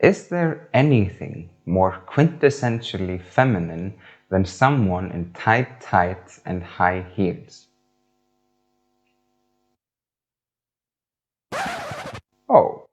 Is there anything more quintessentially feminine than someone in tight tights and high heels? Oh.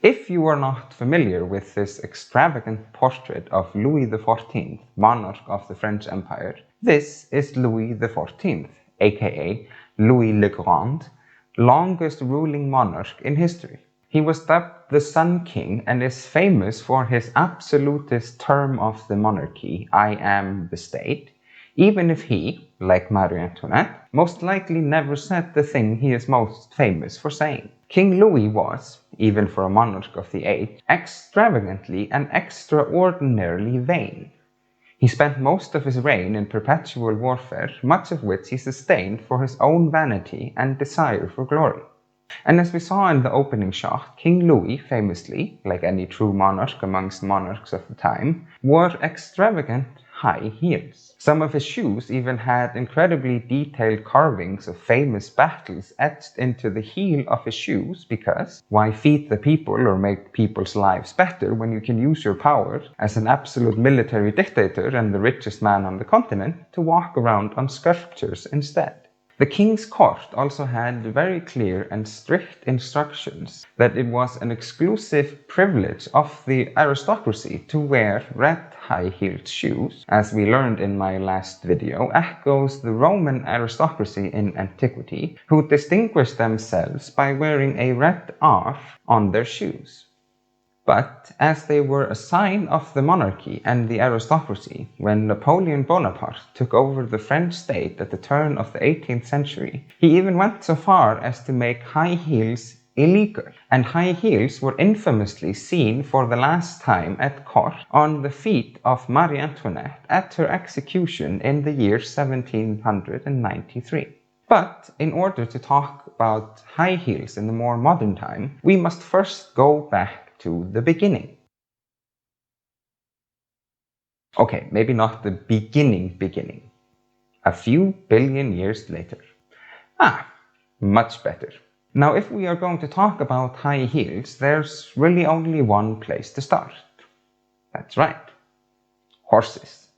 If you are not familiar with this extravagant portrait of Louis XIV, monarch of the French Empire, this is Louis XIV, aka Louis le Grand, longest ruling monarch in history. He was dubbed the Sun King and is famous for his absolutist term of the monarchy, I am the state, even if he, like Marie Antoinette, most likely never said the thing he is most famous for saying. King Louis was, even for a monarch of the age, extravagantly and extraordinarily vain. He spent most of his reign in perpetual warfare, much of which he sustained for his own vanity and desire for glory. And as we saw in the opening shot, King Louis famously, like any true monarch amongst monarchs of the time, wore extravagant high heels. Some of his shoes even had incredibly detailed carvings of famous battles etched into the heel of his shoes because why feed the people or make people's lives better when you can use your power as an absolute military dictator and the richest man on the continent to walk around on sculptures instead? The king's court also had very clear and strict instructions that it was an exclusive privilege of the aristocracy to wear red high-heeled shoes. As we learned in my last video, echoes the Roman aristocracy in antiquity, who distinguished themselves by wearing a red R on their shoes. But as they were a sign of the monarchy and the aristocracy, when Napoleon Bonaparte took over the French state at the turn of the 18th century, he even went so far as to make high heels illegal. And high heels were infamously seen for the last time at court on the feet of Marie Antoinette at her execution in the year 1793. But in order to talk about high heels in the more modern time, we must first go back to the beginning. Okay, maybe not the beginning. A few billion years later. Much better. Now, if we are going to talk about high heels, there's really only one place to start. That's right. Horses.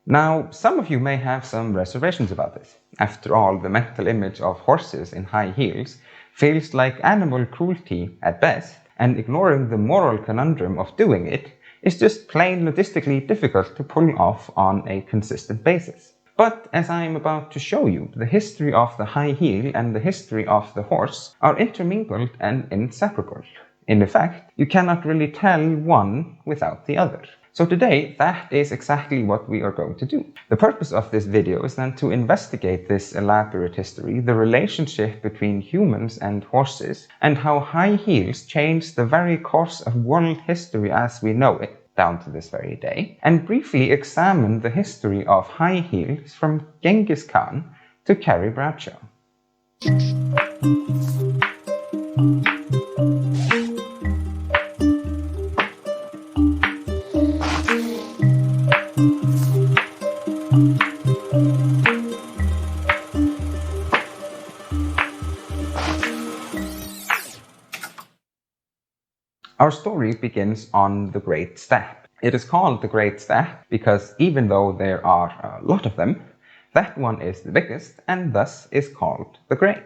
Now, some of you may have some reservations about this. After all, the mental image of horses in high heels feels like animal cruelty at best, and ignoring the moral conundrum of doing it is just plain logistically difficult to pull off on a consistent basis. But as I am about to show you, the history of the high heel and the history of the horse are intermingled and inseparable. In effect, you cannot really tell one without the other. So today, that is exactly what we are going to do. The purpose of this video is then to investigate this elaborate history, the relationship between humans and horses, and how high heels changed the very course of world history as we know it, down to this very day, and briefly examine the history of high heels from Genghis Khan to Carrie Bradshaw. Our story begins on the Great Steppe. It is called the Great Steppe because even though there are a lot of them, that one is the biggest and thus is called the Great.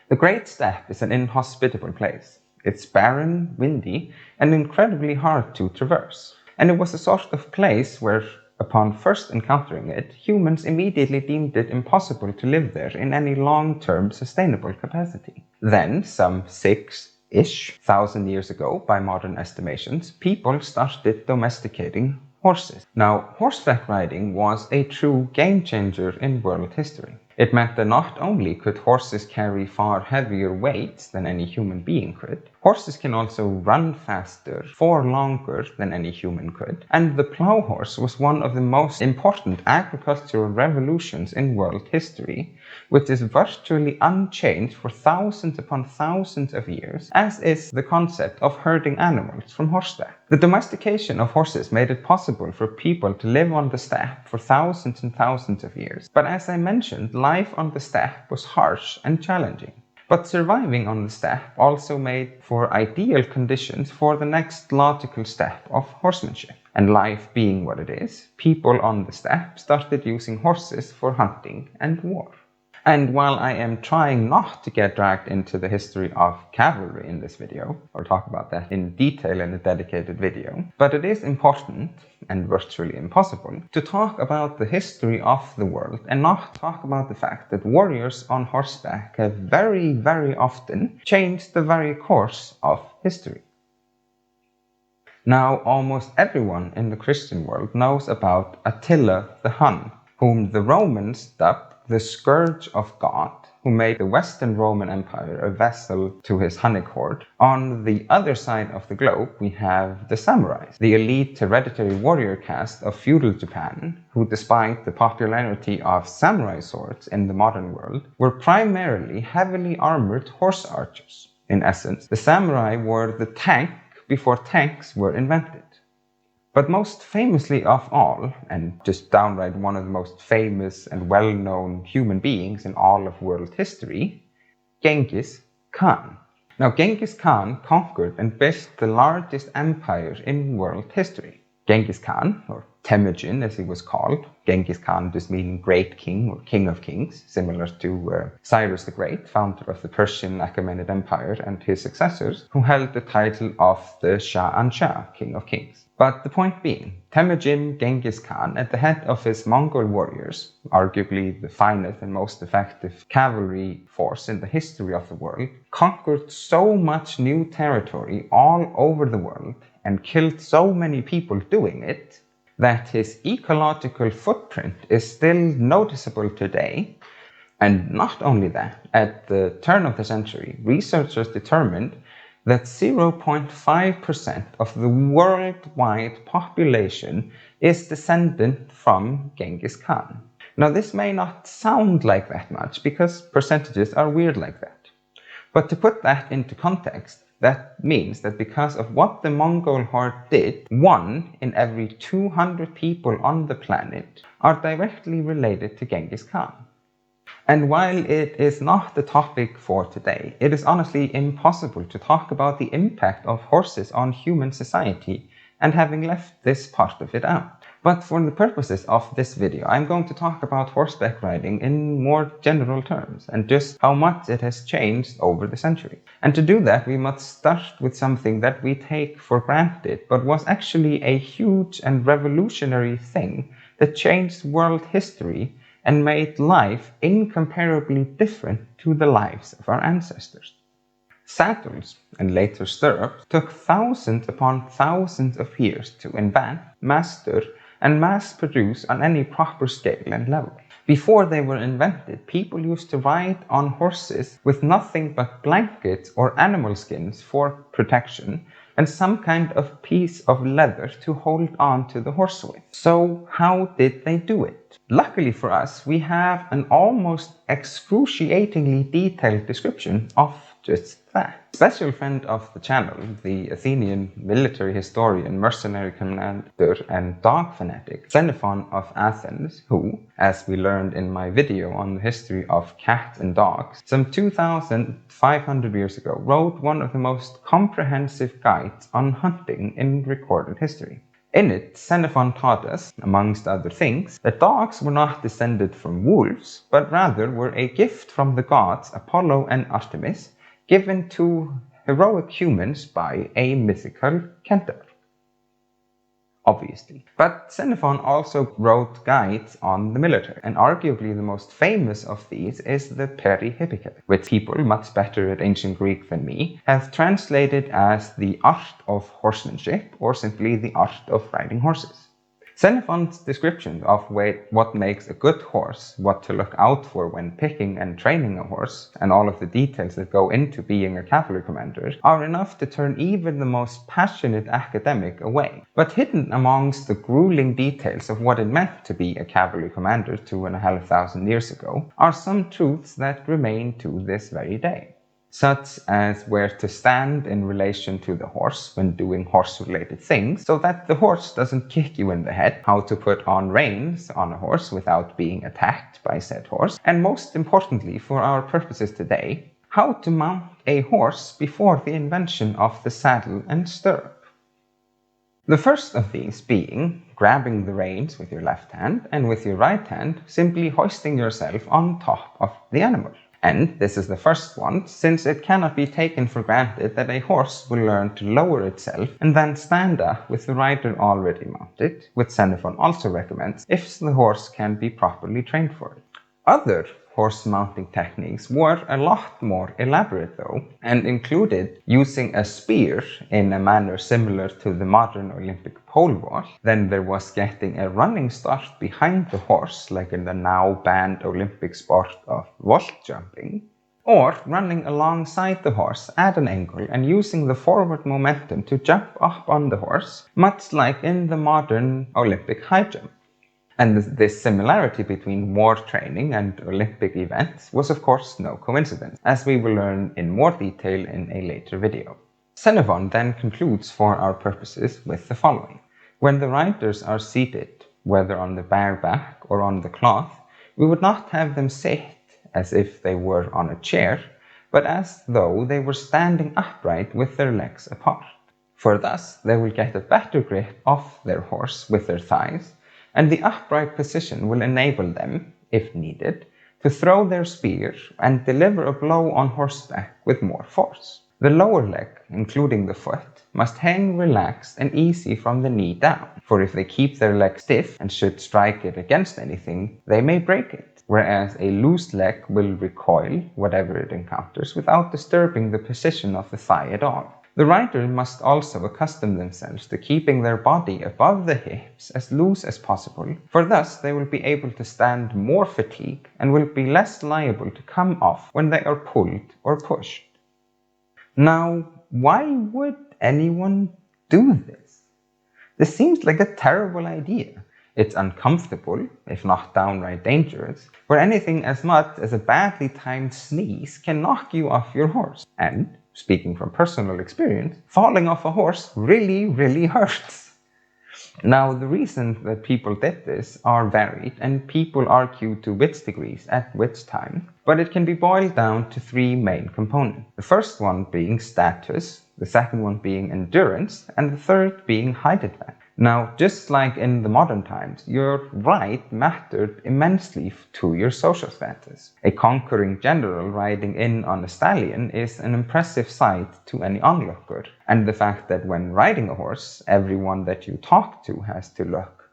The Great Steppe is an inhospitable place. It's barren, windy, and incredibly hard to traverse. And it was a sort of place where, upon first encountering it, humans immediately deemed it impossible to live there in any long-term sustainable capacity. Then, some 6,000 years ago, by modern estimations, people started domesticating horses. Now, horseback riding was a true game changer in world history. It meant that not only could horses carry far heavier weights than any human being could, horses can also run faster for longer than any human could, and the plow horse was one of the most important agricultural revolutions in world history, which is virtually unchanged for thousands upon thousands of years, as is the concept of herding animals from horseback. The domestication of horses made it possible for people to live on the steppe for thousands and thousands of years, but as I mentioned, life on the steppe was harsh and challenging. But surviving on the steppe also made for ideal conditions for the next logical step of horsemanship. And life being what it is, people on the steppe started using horses for hunting and war. And while I am trying not to get dragged into the history of cavalry in this video, or talk about that in detail in a dedicated video, but it is important, and virtually impossible, to talk about the history of the world and not talk about the fact that warriors on horseback have very, very often changed the very course of history. Now, almost everyone in the Christian world knows about Attila the Hun, whom the Romans dubbed the Scourge of God, who made the Western Roman Empire a vessel to his Hunnic horde. On the other side of the globe, we have the samurais, the elite hereditary warrior caste of feudal Japan, who, despite the popularity of samurai swords in the modern world, were primarily heavily armored horse archers. In essence, the samurai were the tank before tanks were invented. But most famously of all, and just downright one of the most famous and well-known human beings in all of world history, Genghis Khan. Now, Genghis Khan conquered and built the largest empire in world history. Genghis Khan, or Temujin as he was called, Genghis Khan just meaning great king or king of kings, similar to Cyrus the Great, founder of the Persian Achaemenid Empire, and his successors, who held the title of the Shah, king of kings. But the point being, Temujin Genghis Khan, at the head of his Mongol warriors, arguably the finest and most effective cavalry force in the history of the world, conquered so much new territory all over the world and killed so many people doing it, that his ecological footprint is still noticeable today. And not only that, at the turn of the century, researchers determined that 0.5% of the worldwide population is descendant from Genghis Khan. Now, this may not sound like that much because percentages are weird like that. But to put that into context, that means that because of what the Mongol horde did, 1 in every 200 people on the planet are directly related to Genghis Khan. And while it is not the topic for today, it is honestly impossible to talk about the impact of horses on human society and having left this part of it out. But for the purposes of this video, I'm going to talk about horseback riding in more general terms and just how much it has changed over the centuries. And to do that, we must start with something that we take for granted, but was actually a huge and revolutionary thing that changed world history and made life incomparably different to the lives of our ancestors. Saddles, and later stirrups, took thousands upon thousands of years to invent, master, and mass-produce on any proper scale and level. Before they were invented, people used to ride on horses with nothing but blankets or animal skins for protection, and some kind of piece of leather to hold on to the horse with. So how did they do it? Luckily for us, we have an almost excruciatingly detailed description of just that. Special friend of the channel, the Athenian military historian, mercenary commander, and dog fanatic, Xenophon of Athens, who, as we learned in my video on the history of cats and dogs, some 2,500 years ago, wrote one of the most comprehensive guides on hunting in recorded history. In it, Xenophon taught us, amongst other things, that dogs were not descended from wolves, but rather were a gift from the gods Apollo and Artemis, given to heroic humans by a mythical centaur. Obviously. But Xenophon also wrote guides on the military, and arguably the most famous of these is the Perihyppical, which people much better at ancient Greek than me have translated as the art of horsemanship, or simply the art of riding horses. Xenophon's description of what makes a good horse, what to look out for when picking and training a horse, and all of the details that go into being a cavalry commander, are enough to turn even the most passionate academic away. But hidden amongst the grueling details of what it meant to be a cavalry commander 2,500 years ago are some truths that remain to this very day, such as where to stand in relation to the horse when doing horse-related things so that the horse doesn't kick you in the head, how to put on reins on a horse without being attacked by said horse, and most importantly for our purposes today, How to mount a horse before the invention of the saddle and stirrup. The first of these being grabbing the reins with your left hand and with your right hand simply hoisting yourself on top of the animal. And this is the first one, since it cannot be taken for granted that a horse will learn to lower itself and then stand up with the rider already mounted, which Xenophon also recommends if the horse can be properly trained for it. Other horse mounting techniques were a lot more elaborate though, and included using a spear in a manner similar to the modern Olympic pole vault. Then there was getting a running start behind the horse, like in the now banned Olympic sport of vault jumping, or running alongside the horse at an angle and using the forward momentum to jump up on the horse, much like in the modern Olympic high jump. And this similarity between war training and Olympic events was of course no coincidence, as we will learn in more detail in a later video. Xenophon then concludes for our purposes with the following. When the riders are seated, whether on the bare back or on the cloth, we would not have them sit as if they were on a chair, but as though they were standing upright with their legs apart. For thus they will get a better grip of their horse with their thighs, and the upright position will enable them, if needed, to throw their spear and deliver a blow on horseback with more force. The lower leg, including the foot, must hang relaxed and easy from the knee down, for if they keep their leg stiff and should strike it against anything, they may break it, whereas a loose leg will recoil whatever it encounters without disturbing the position of the thigh at all. The rider must also accustom themselves to keeping their body above the hips as loose as possible, for thus they will be able to stand more fatigue and will be less liable to come off when they are pulled or pushed. Now, why would anyone do this? This seems like a terrible idea. It's uncomfortable, if not downright dangerous, where anything as much as a badly timed sneeze can knock you off your horse. And speaking from personal experience, falling off a horse really hurts. Now, the reasons that people did this are varied, and people argue to which degrees at which time, but it can be boiled down to three main components. The first one being status, the second one being endurance, and the third being height advantage. Now, just like in the modern times, your right mattered immensely to your social status. A conquering general riding in on a stallion is an impressive sight to any onlooker, and the fact that when riding a horse, everyone that you talk to has to look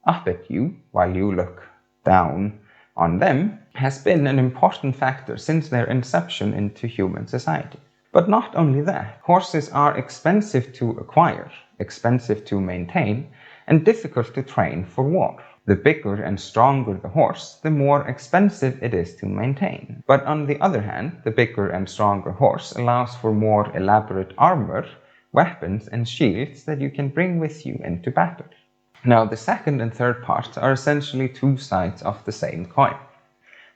up at you while you look down on them has been an important factor since their inception into human society. But not only that, horses are expensive to acquire, expensive to maintain, and difficult to train for war. The bigger and stronger the horse, the more expensive it is to maintain. But on the other hand, the bigger and stronger horse allows for more elaborate armor, weapons, and shields that you can bring with you into battle. Now, the second and third parts are essentially two sides of the same coin.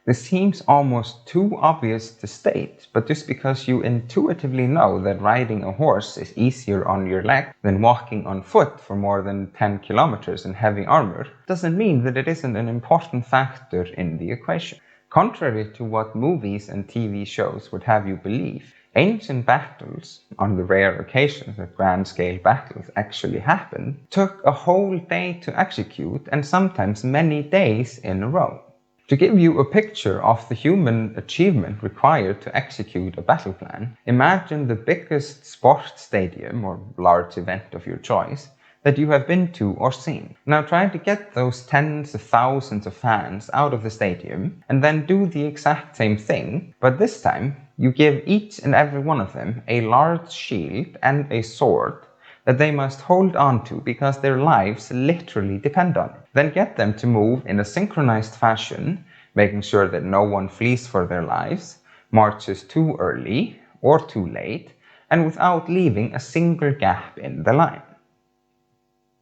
This seems almost too obvious to state, but just because you intuitively know that riding a horse is easier on your leg than walking on foot for more than 10 kilometers in heavy armor, doesn't mean that it isn't an important factor in the equation. Contrary to what movies and TV shows would have you believe, ancient battles, on the rare occasions that grand-scale battles actually happened, took a whole day to execute and sometimes many days in a row. To give you a picture of the human achievement required to execute a battle plan, imagine the biggest sports stadium or large event of your choice that you have been to or seen. Now try to get those tens of thousands of fans out of the stadium and then do the exact same thing, but this time you give each and every one of them a large shield and a sword that they must hold on to because their lives literally depend on it. Then get them to move in a synchronized fashion, making sure that no one flees for their lives, marches too early or too late, and without leaving a single gap in the line.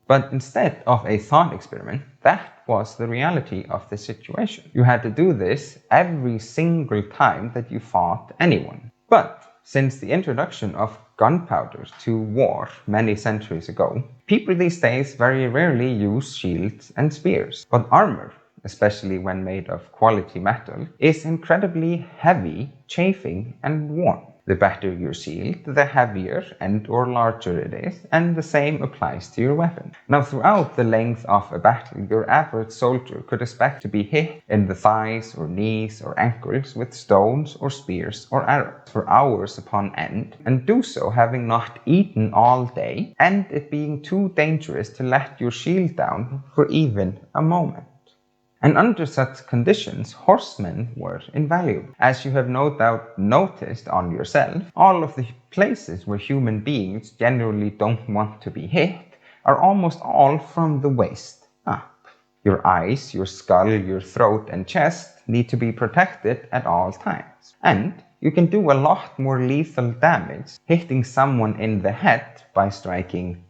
But instead of a thought experiment, that was the reality of the situation. You had to do this every single time that you fought anyone. But since the introduction of gunpowder to war many centuries ago, people these days very rarely use shields and spears, but armor, especially when made of quality metal, is incredibly heavy, chafing, and warm. The better your shield, the heavier and or larger it is, and the same applies to your weapon. Now, throughout the length of a battle, your average soldier could expect to be hit in the thighs or knees or ankles with stones or spears or arrows for hours upon end, and do so having not eaten all day, and it being too dangerous to let your shield down for even a moment. And under such conditions, horsemen were invaluable. As you have no doubt noticed on yourself, all of the places where human beings generally don't want to be hit are almost all from the waist up. Your eyes, your skull, your throat and chest need to be protected at all times. And you can do a lot more lethal damage hitting someone in the head by striking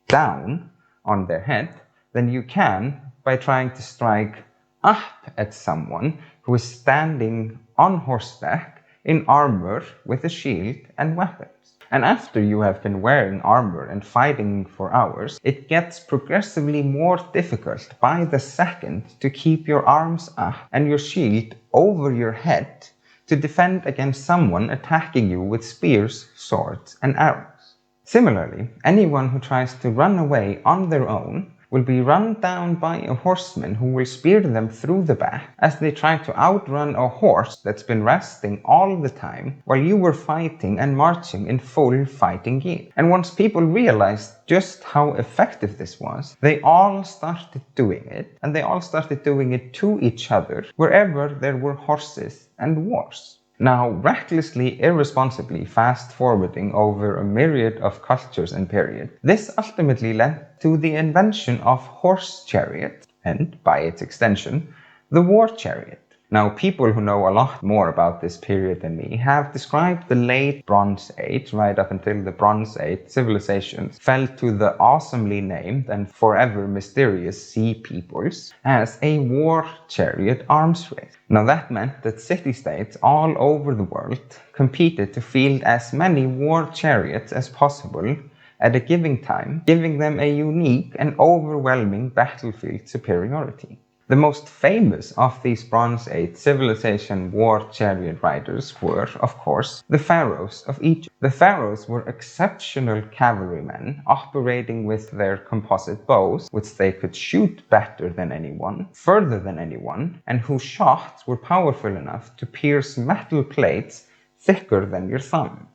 down on their head than you can by trying to strike up at someone who is standing on horseback in armor with a shield and weapons. And after you have been wearing armor and fighting for hours, it gets progressively more difficult by the second to keep your arms up and your shield over your head to defend against someone attacking you with spears, swords, and arrows. Similarly, anyone who tries to run away on their own will be run down by a horseman who will spear them through the back as they try to outrun a horse that's been resting all the time while you were fighting and marching in full fighting gear. And once people realized just how effective this was, they all started doing it, and they all started doing it to each other wherever there were horses and wars. Now, recklessly, irresponsibly fast-forwarding over a myriad of cultures and periods, this ultimately led to the invention of horse chariot, and, by its extension, the war chariot. Now, people who know a lot more about this period than me have described the late Bronze Age, right up until the Bronze Age civilizations fell to the awesomely named and forever mysterious sea peoples, as a war chariot arms race. Now, that meant that city-states all over the world competed to field as many war chariots as possible at a given time, giving them a unique and overwhelming battlefield superiority. The most famous of these Bronze Age civilization war chariot riders were, of course, the pharaohs of Egypt. The pharaohs were exceptional cavalrymen operating with their composite bows, which they could shoot better than anyone, further than anyone, and whose shots were powerful enough to pierce metal plates thicker than your thumb.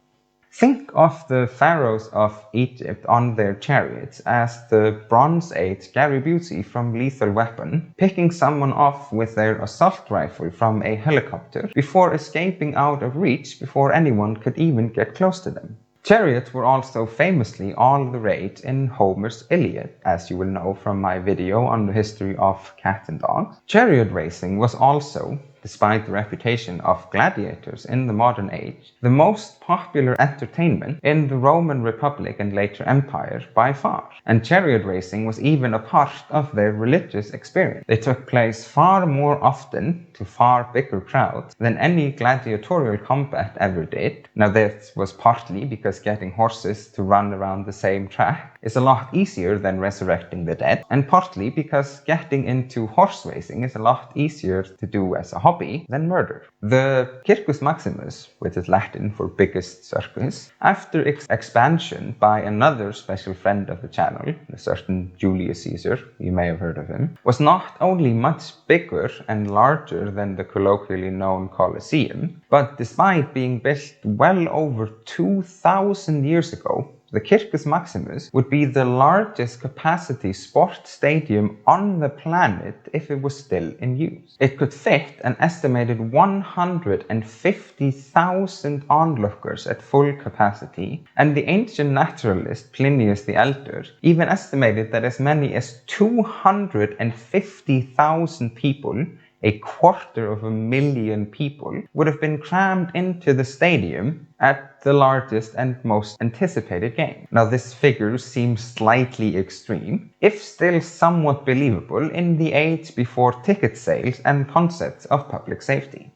Think of the pharaohs of Egypt on their chariots as the Bronze Age Gary Busey from Lethal Weapon, picking someone off with their assault rifle from a helicopter before escaping out of reach before anyone could even get close to them. Chariots were also famously all the rage in Homer's Iliad, as you will know from my video on the history of cats and dogs. Chariot racing was also, despite the reputation of gladiators in the modern age, the most popular entertainment in the Roman Republic and later Empire by far. And chariot racing was even a part of their religious experience. They took place far more often to far bigger crowds than any gladiatorial combat ever did. Now, this was partly because getting horses to run around the same track is a lot easier than resurrecting the dead, and partly because getting into horse racing is a lot easier to do as a hobby than murder. The Circus Maximus, which is Latin for biggest circus, after its expansion by another special friend of the channel, a certain Julius Caesar, you may have heard of him, was not only much bigger and larger than the colloquially known Colosseum, but despite being built well over 2,000 years ago, the Circus Maximus would be the largest capacity sports stadium on the planet if it was still in use. It could fit an estimated 150,000 onlookers at full capacity, and the ancient naturalist Plinius the Elder even estimated that as many as 250,000 people, a 250,000 people, would have been crammed into the stadium at the largest and most anticipated game. Now, this figure seems slightly extreme, if still somewhat believable in the age before ticket sales and concepts of public safety.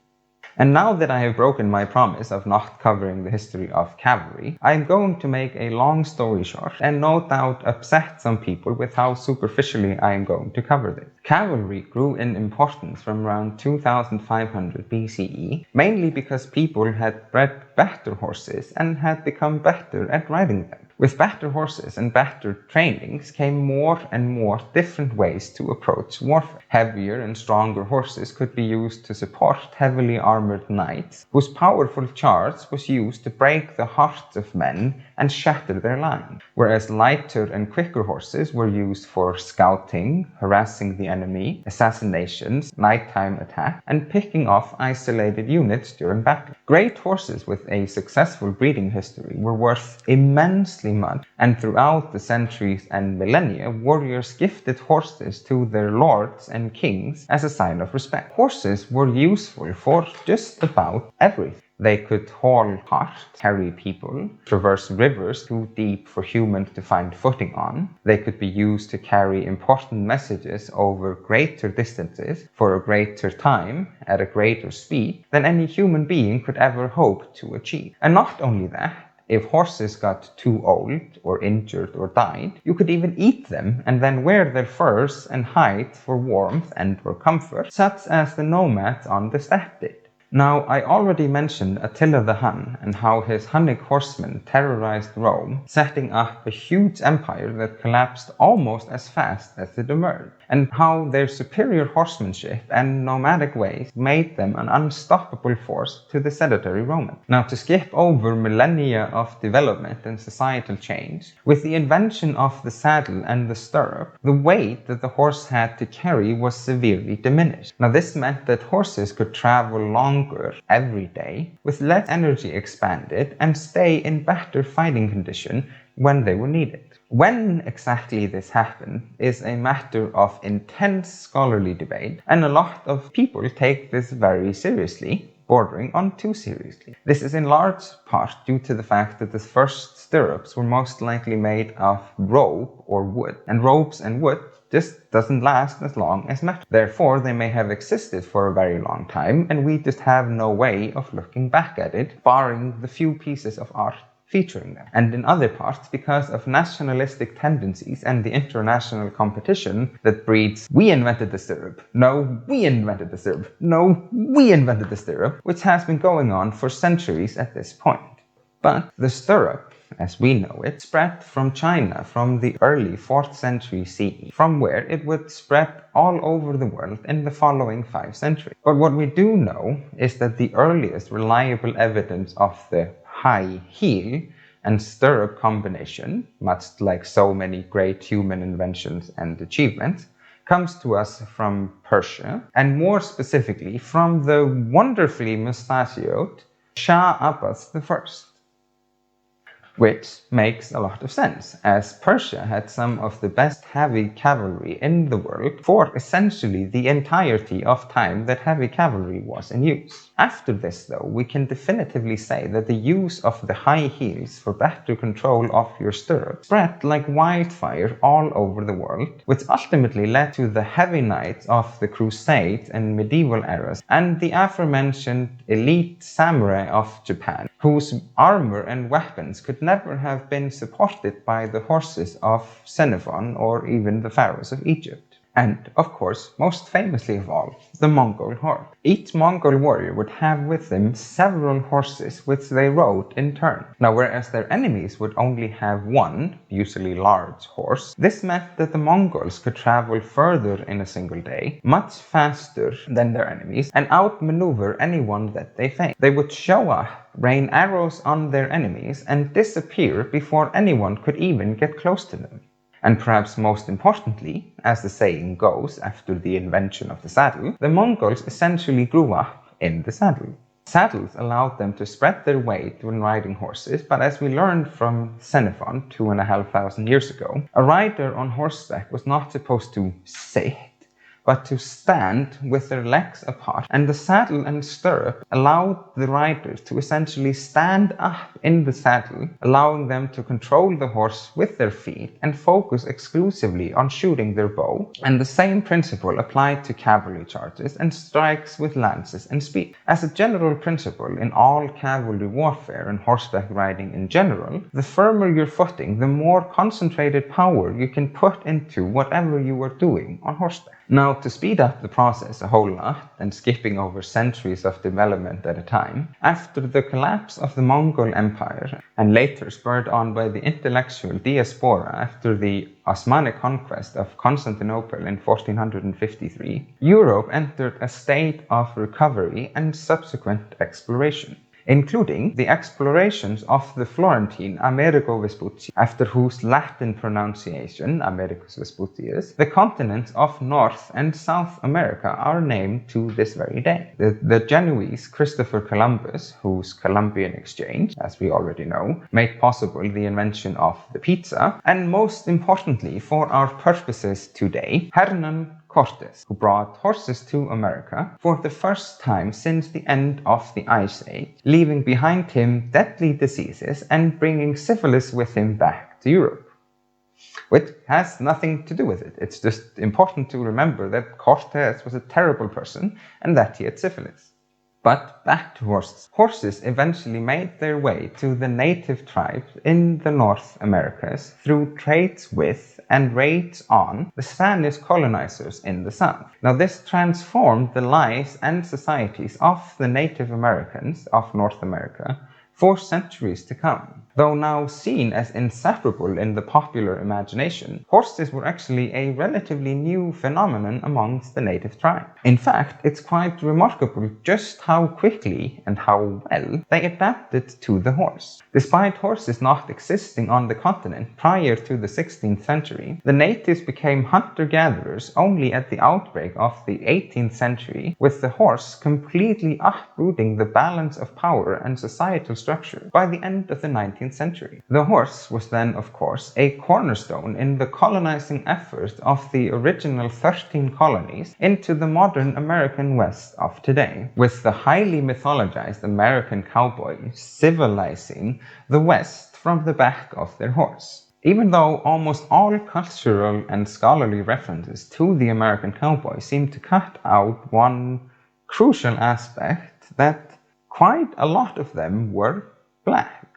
And now that I have broken my promise of not covering the history of cavalry, I am going to make a long story short and no doubt upset some people with how superficially I am going to cover this. Cavalry grew in importance from around 2500 BCE, mainly because people had bred better horses and had become better at riding them. With better horses and better trainings came more and more different ways to approach warfare. Heavier and stronger horses could be used to support heavily armored knights, whose powerful charge was used to break the hearts of men and shatter their line, whereas lighter and quicker horses were used for scouting, harassing the enemy, assassinations, nighttime attack, and picking off isolated units during battle. Great horses with a successful breeding history were worth immensely much, and throughout the centuries and millennia, warriors gifted horses to their lords and kings as a sign of respect. Horses were useful for just about everything. They could haul carts, carry people, traverse rivers too deep for humans to find footing on. They could be used to carry important messages over greater distances for a greater time at a greater speed than any human being could ever hope to achieve. And not only that, if horses got too old or injured or died, you could even eat them and then wear their furs and hide for warmth and for comfort, such as the nomads on the steppe did. Now, I already mentioned Attila the Hun and how his Hunnic horsemen terrorized Rome, setting up a huge empire that collapsed almost as fast as it emerged, and how their superior horsemanship and nomadic ways made them an unstoppable force to the sedentary Romans. Now, to skip over millennia of development and societal change, with the invention of the saddle and the stirrup, the weight that the horse had to carry was severely diminished. Now, this meant that horses could travel longer every day, with less energy expanded, and stay in better fighting condition when they were needed. When exactly this happened is a matter of intense scholarly debate, and a lot of people take this very seriously, bordering on too seriously. This is in large part due to the fact that the first stirrups were most likely made of rope or wood, and ropes and wood just doesn't last as long as metal. Therefore, they may have existed for a very long time, and we just have no way of looking back at it, barring the few pieces of art featuring them. And in other parts, because of nationalistic tendencies and the international competition that breeds, we invented the stirrup, no, we invented the stirrup, no, we invented the stirrup, which has been going on for centuries at this point. But the stirrup, as we know it, spread from China from the early 4th century CE, from where it would spread all over the world in the following 5 centuries. But what we do know is that the earliest reliable evidence of the high heel and stirrup combination, much like so many great human inventions and achievements, comes to us from Persia, and more specifically from the wonderfully mustachioed Shah Abbas I. Which makes a lot of sense, as Persia had some of the best heavy cavalry in the world for essentially the entirety of time that heavy cavalry was in use. After this, though, we can definitively say that the use of the high heels for better control of your stirrups spread like wildfire all over the world, which ultimately led to the heavy knights of the Crusades and medieval eras, and the aforementioned elite samurai of Japan, whose armor and weapons could never have been supported by the horses of Xenophon or even the pharaohs of Egypt. And, of course, most famously of all, the Mongol horde. Each Mongol warrior would have with them several horses which they rode in turn. Now, whereas their enemies would only have one, usually large, horse, this meant that the Mongols could travel further in a single day, much faster than their enemies, and outmaneuver anyone that they faced. They would show up, rain arrows on their enemies, and disappear before anyone could even get close to them. And perhaps most importantly, as the saying goes after the invention of the saddle, the Mongols essentially grew up in the saddle. Saddles allowed them to spread their weight when riding horses, but as we learned from Xenophon 2,500 years ago, a rider on horseback was not supposed to sit, but to stand with their legs apart, and the saddle and stirrup allowed the riders to essentially stand up in the saddle, allowing them to control the horse with their feet and focus exclusively on shooting their bow. And the same principle applied to cavalry charges and strikes with lances and spear. As a general principle in all cavalry warfare and horseback riding in general, the firmer your footing, the more concentrated power you can put into whatever you are doing on horseback. Now, to speed up the process a whole lot, and skipping over centuries of development at a time, after the collapse of the Mongol Empire, and later spurred on by the intellectual diaspora after the Osmanic conquest of Constantinople in 1453, Europe entered a state of recovery and subsequent exploration, including the explorations of the Florentine Amerigo Vespucci, after whose Latin pronunciation, Americus Vespucius, the continents of North and South America are named to this very day. The Genoese Christopher Columbus, whose Columbian exchange, as we already know, made possible the invention of the pizza, and most importantly for our purposes today, Hernan Cortes, who brought horses to America for the first time since the end of the Ice Age, leaving behind him deadly diseases and bringing syphilis with him back to Europe. Which has nothing to do with it. It's just important to remember that Cortes was a terrible person and that he had syphilis. But back to horses. Horses eventually made their way to the native tribes in the North Americas through trades with and raids on the Spanish colonizers in the South. Now, this transformed the lives and societies of the Native Americans of North America for centuries to come. Though now seen as inseparable in the popular imagination, horses were actually a relatively new phenomenon amongst the native tribe. In fact, it's quite remarkable just how quickly and how well they adapted to the horse. Despite horses not existing on the continent prior to the 16th century, the natives became hunter-gatherers only at the outbreak of the 18th century, with the horse completely uprooting the balance of power and societal structure by the end of the 19th century. The horse was then, of course, a cornerstone in the colonizing effort of the original 13 colonies into the modern American West of today, with the highly mythologized American cowboy civilizing the West from the back of their horse. Even though almost all cultural and scholarly references to the American cowboy seem to cut out one crucial aspect, that quite a lot of them were black.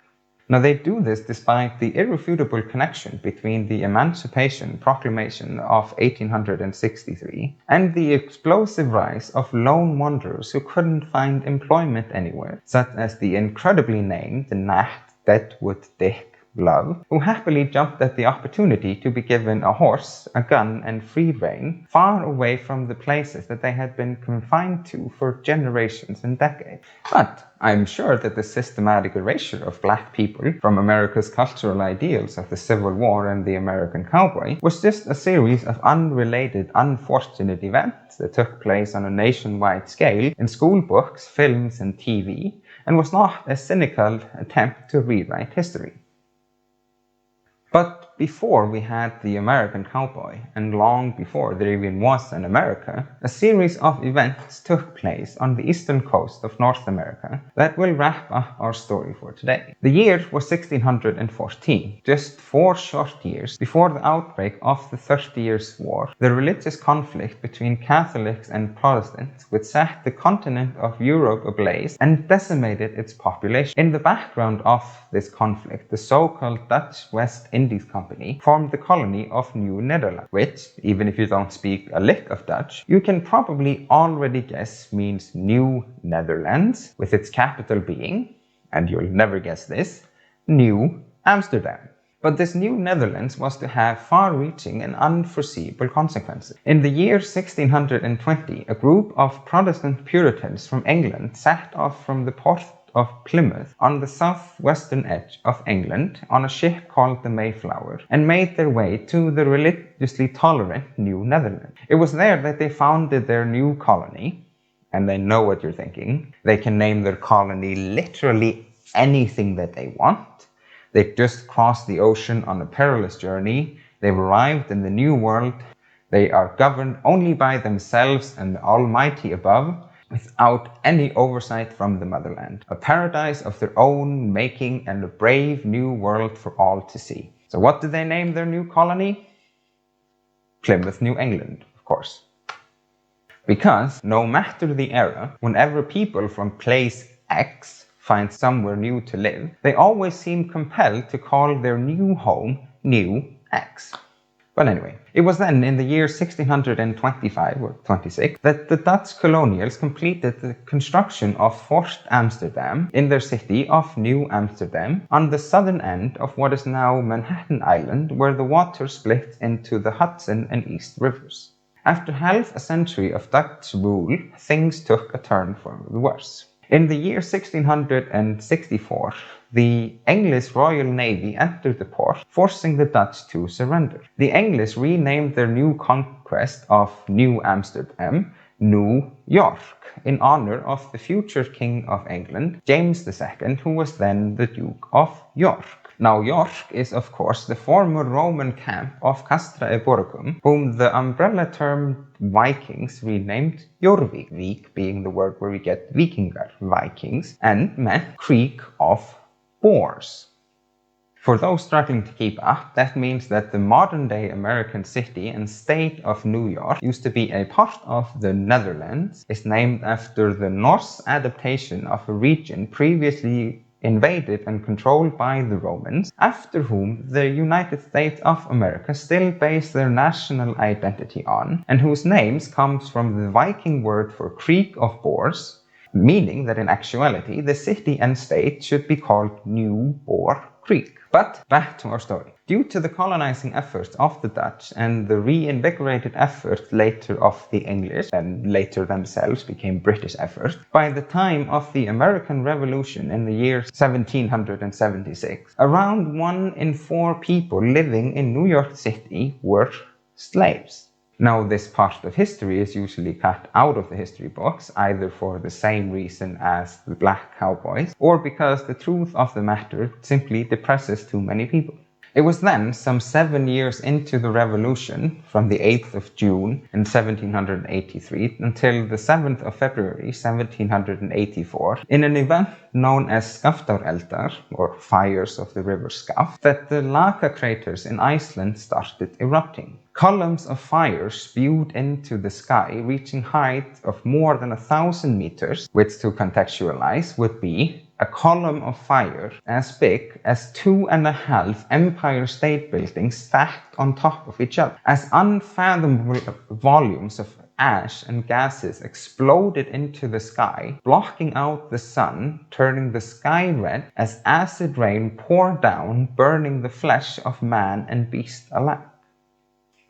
Now, they do this despite the irrefutable connection between the Emancipation Proclamation of 1863 and the explosive rise of lone wanderers who couldn't find employment anywhere, such as the incredibly named Nat Deadwood Dick Love, who happily jumped at the opportunity to be given a horse, a gun, and free rein far away from the places that they had been confined to for generations and decades. But I'm sure that the systematic erasure of black people from America's cultural ideals of the Civil War and the American cowboy was just a series of unrelated, unfortunate events that took place on a nationwide scale in school books, films, and TV, and was not a cynical attempt to rewrite history. But before we had the American cowboy, and long before there even was an America, a series of events took place on the eastern coast of North America that will wrap up our story for today. The year was 1614, just 4 short years before the outbreak of the 30 Years' War, the religious conflict between Catholics and Protestants which set the continent of Europe ablaze and decimated its population. In the background of this conflict, the so-called Dutch West Indies Company formed the colony of New Netherlands, which, even if you don't speak a lick of Dutch, you can probably already guess means New Netherlands, with its capital being, and you'll never guess this, New Amsterdam. But this New Netherlands was to have far-reaching and unforeseeable consequences. In the year 1620, a group of Protestant Puritans from England set off from the port of Plymouth on the southwestern edge of England on a ship called the Mayflower and made their way to the religiously tolerant New Netherlands. It was there that they founded their new colony, and I know what you're thinking. They can name their colony literally anything that they want. They've just crossed the ocean on a perilous journey. They've arrived in the New World. They are governed only by themselves and the Almighty above, without any oversight from the motherland. A paradise of their own making and a brave new world for all to see. So what did they name their new colony? Plymouth, New England, of course. Because no matter the era, whenever people from place X find somewhere new to live, they always seem compelled to call their new home New X. But anyway, it was then in the year 1625 or 26 that the Dutch colonials completed the construction of Fort Amsterdam in their city of New Amsterdam on the southern end of what is now Manhattan Island, where the water split into the Hudson and East Rivers. After half a century of Dutch rule, things took a turn for the worse. In the year 1664, the English Royal Navy entered the port, forcing the Dutch to surrender. The English renamed their new conquest of New Amsterdam New York, in honor of the future King of England, James II, who was then the Duke of York. Now, York is, of course, the former Roman camp of Castra Eboracum, whom the umbrella term Vikings renamed Jorvik, Vik being the word where we get Vikingar, Vikings, and meant Creek of Boars. For those struggling to keep up, that means that the modern-day American city and state of New York used to be a part of the Netherlands, is named after the Norse adaptation of a region previously invaded and controlled by the Romans, after whom the United States of America still base their national identity on, and whose names comes from the Viking word for Creek of Boars, meaning that in actuality the city and state should be called New Boar Creek. But back to our story. Due to the colonizing efforts of the Dutch and the reinvigorated efforts later of the English, and later themselves became British efforts, by the time of the American Revolution in the year 1776, around 1 in 4 people living in New York City were slaves. Now, this part of history is usually cut out of the history books, either for the same reason as the black cowboys, or because the truth of the matter simply depresses too many people. It was then, some 7 years into the revolution, from the 8th of June in 1783 until the 7th of February 1784, in an event known as Skaftáreldar, or fires of the river Skaft, that the Laka craters in Iceland started erupting. Columns of fire spewed into the sky, reaching height of more than 1,000 meters, which to contextualize would be a column of fire as big as 2.5 Empire State Buildings stacked on top of each other. As unfathomable volumes of ash and gases exploded into the sky, blocking out the sun, turning the sky red as acid rain poured down, burning the flesh of man and beast alike.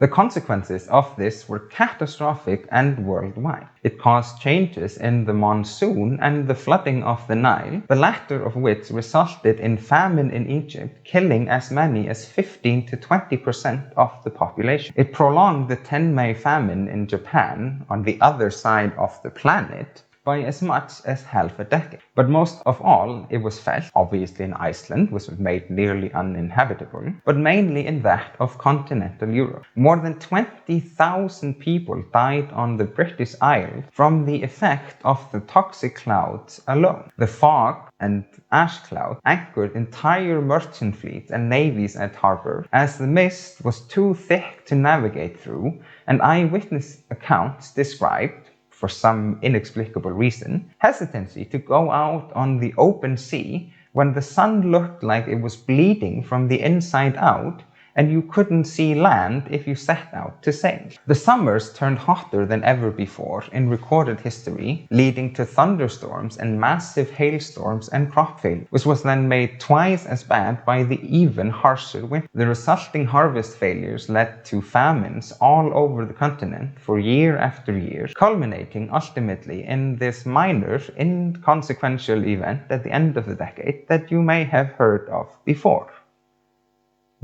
The consequences of this were catastrophic and worldwide. It caused changes in the monsoon and the flooding of the Nile, the latter of which resulted in famine in Egypt, killing as many as 15 to 20% of the population. It prolonged the Tenmei famine in Japan, on the other side of the planet, by as much as half a decade. But most of all, it was felt, obviously in Iceland, which was made nearly uninhabitable, but mainly in that of continental Europe. More than 20,000 people died on the British Isles from the effect of the toxic clouds alone. The fog and ash cloud anchored entire merchant fleets and navies at harbor, as the mist was too thick to navigate through, and eyewitness accounts described, for some inexplicable reason, hesitancy to go out on the open sea when the sun looked like it was bleeding from the inside out and you couldn't see land if you set out to sail. The summers turned hotter than ever before in recorded history, leading to thunderstorms and massive hailstorms and crop failure, which was then made twice as bad by the even harsher winter. The resulting harvest failures led to famines all over the continent for year after year, culminating ultimately in this minor, inconsequential event at the end of the decade that you may have heard of before: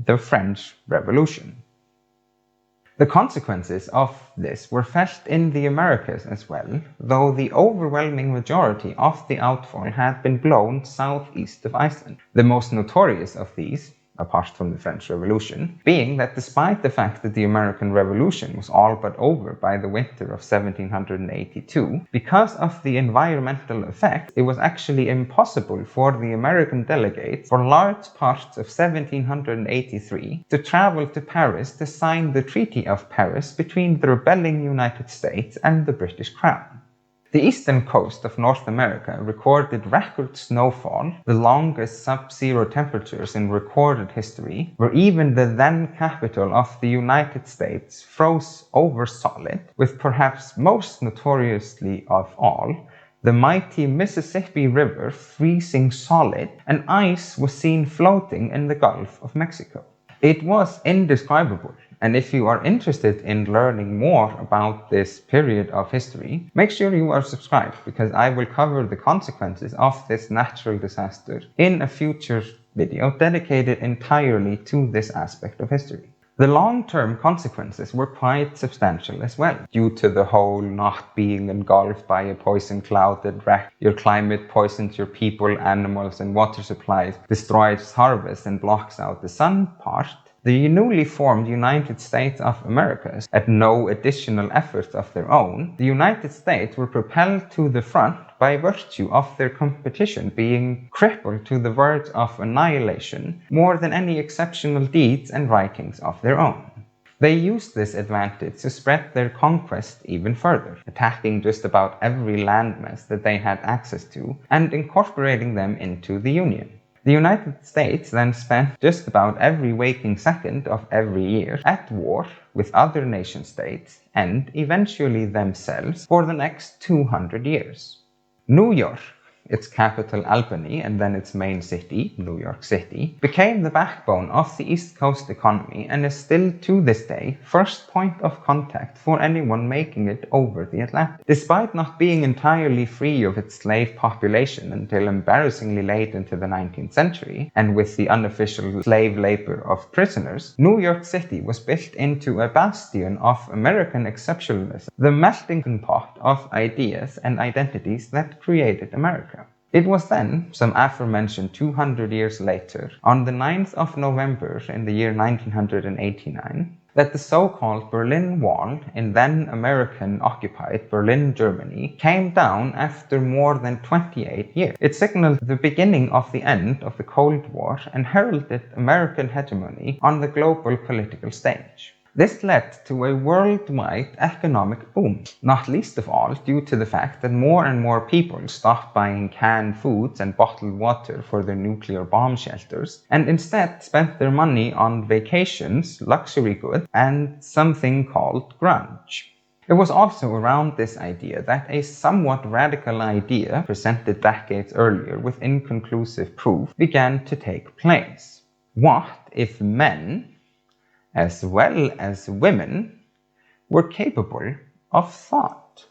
the French Revolution. The consequences of this were felt in the Americas as well, though the overwhelming majority of the outfall had been blown southeast of Iceland. The most notorious of these, apart from the French Revolution, being that despite the fact that the American Revolution was all but over by the winter of 1782, because of the environmental effect, it was actually impossible for the American delegates for large parts of 1783 to travel to Paris to sign the Treaty of Paris between the rebelling United States and the British Crown. The eastern coast of North America recorded record snowfall, the longest sub-zero temperatures in recorded history, where even the then capital of the United States froze over solid, with perhaps most notoriously of all, the mighty Mississippi River freezing solid, and ice was seen floating in the Gulf of Mexico. It was indescribable, and if you are interested in learning more about this period of history, make sure you are subscribed, because I will cover the consequences of this natural disaster in a future video dedicated entirely to this aspect of history. The long-term consequences were quite substantial as well, due to the whole not being engulfed by a poison cloud that wrecked your climate, poisons your people, animals, and water supplies, destroys harvests, and blocks out the sun part. The newly formed United States of America, at no additional efforts of their own, the United States were propelled to the front by virtue of their competition being crippled to the verge of annihilation more than any exceptional deeds and writings of their own. They used this advantage to spread their conquest even further, attacking just about every landmass that they had access to and incorporating them into the Union. The United States then spent just about every waking second of every year at war with other nation-states and eventually themselves for the next 200 years. New York, its capital Albany and then its main city, New York City, became the backbone of the East Coast economy and is still to this day first point of contact for anyone making it over the Atlantic. Despite not being entirely free of its slave population until embarrassingly late into the 19th century, and with the unofficial slave labor of prisoners, New York City was built into a bastion of American exceptionalism, the melting pot of ideas and identities that created America. It was then, some aforementioned 200 years later, on the 9th of November in the year 1989, that the so-called Berlin Wall in then American-occupied Berlin, Germany, came down after more than 28 years. It signaled the beginning of the end of the Cold War and heralded American hegemony on the global political stage. This led to a worldwide economic boom, not least of all due to the fact that more and more people stopped buying canned foods and bottled water for their nuclear bomb shelters, and instead spent their money on vacations, luxury goods, and something called grunge. It was also around this idea that a somewhat radical idea, presented decades earlier with inconclusive proof, began to take place. What if men, as well as women, were capable of thought?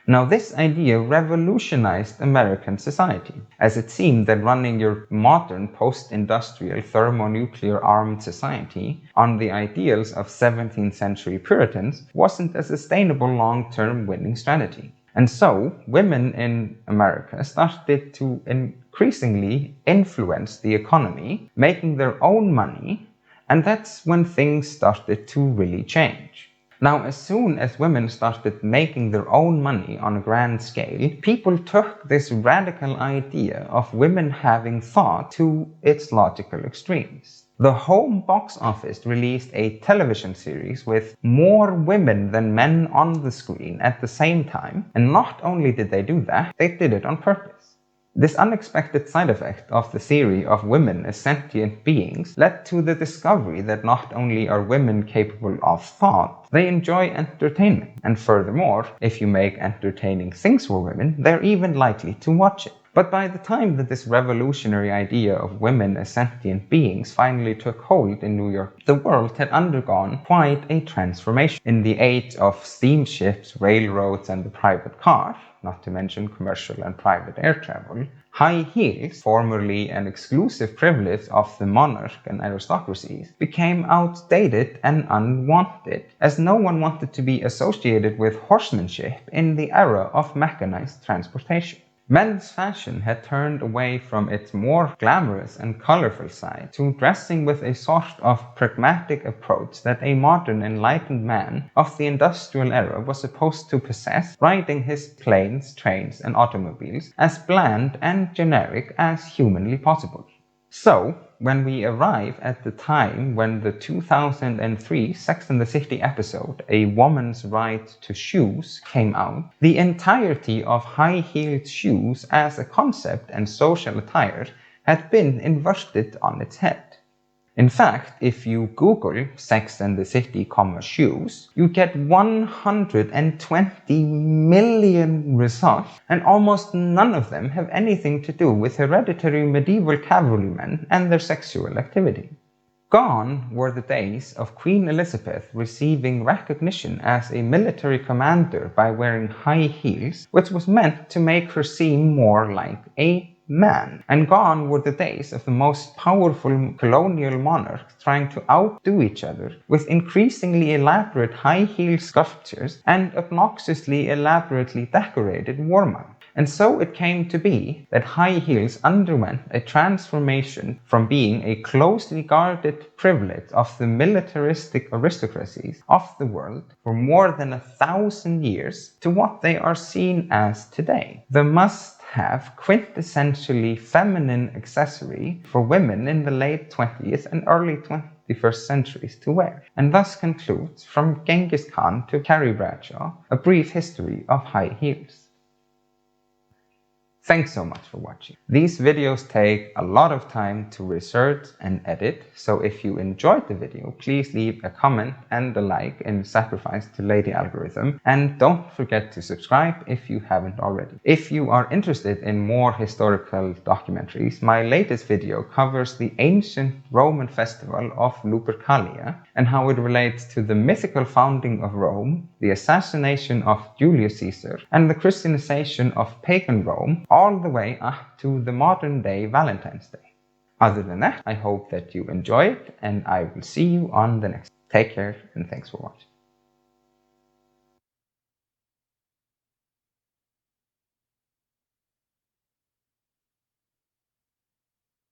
Now, this idea revolutionized American society, as it seemed that running your modern post-industrial thermonuclear armed society on the ideals of 17th century Puritans wasn't a sustainable long-term winning strategy. And so, women in America started to increasingly influence the economy, making their own money, and that's when things started to really change. Now, as soon as women started making their own money on a grand scale, people took this radical idea of women having thought to its logical extremes. The home box office released a television series with more women than men on the screen at the same time, and not only did they do that, they did it on purpose. This unexpected side effect of the theory of women as sentient beings led to the discovery that not only are women capable of thought, they enjoy entertainment. And furthermore, if you make entertaining things for women, they're even likely to watch it. But by the time that this revolutionary idea of women as sentient beings finally took hold in New York, the world had undergone quite a transformation. In the age of steamships, railroads, and the private car, not to mention commercial and private air travel, high heels, formerly an exclusive privilege of the monarch and aristocracies, became outdated and unwanted, as no one wanted to be associated with horsemanship in the era of mechanized transportation. Men's fashion had turned away from its more glamorous and colorful side to dressing with a sort of pragmatic approach that a modern enlightened man of the industrial era was supposed to possess, riding his planes, trains, and automobiles as bland and generic as humanly possible. So, when we arrive at the time when the 2003 Sex and the City episode, A Woman's Right to Shoes, came out, the entirety of high-heeled shoes as a concept and social attire had been inverted on its head. In fact, if you Google Sex and the City, shoes, you get 120 million results, and almost none of them have anything to do with hereditary medieval cavalrymen and their sexual activity. Gone were the days of Queen Elizabeth receiving recognition as a military commander by wearing high heels, which was meant to make her seem more like a man. And gone were the days of the most powerful colonial monarchs trying to outdo each other with increasingly elaborate high-heel sculptures and obnoxiously elaborately decorated war mounts. And so it came to be that high heels underwent a transformation from being a closely guarded privilege of the militaristic aristocracies of the world for more than 1,000 years to what they are seen as today. The must-have quintessentially feminine accessory for women in the late 20th and early 21st centuries to wear, and thus concludes From Genghis Khan to Carrie Bradshaw, a brief history of high heels. Thanks so much for watching. These videos take a lot of time to research and edit, so if you enjoyed the video, please leave a comment and a like in sacrifice to Lady Algorithm, and don't forget to subscribe if you haven't already. If you are interested in more historical documentaries, my latest video covers the ancient Roman festival of Lupercalia and how it relates to the mythical founding of Rome, the assassination of Julius Caesar, and the Christianization of pagan Rome, all the way up to the modern day Valentine's Day. Other than that, I hope that you enjoy it, and I will see you on the next. Take care, and thanks for watching.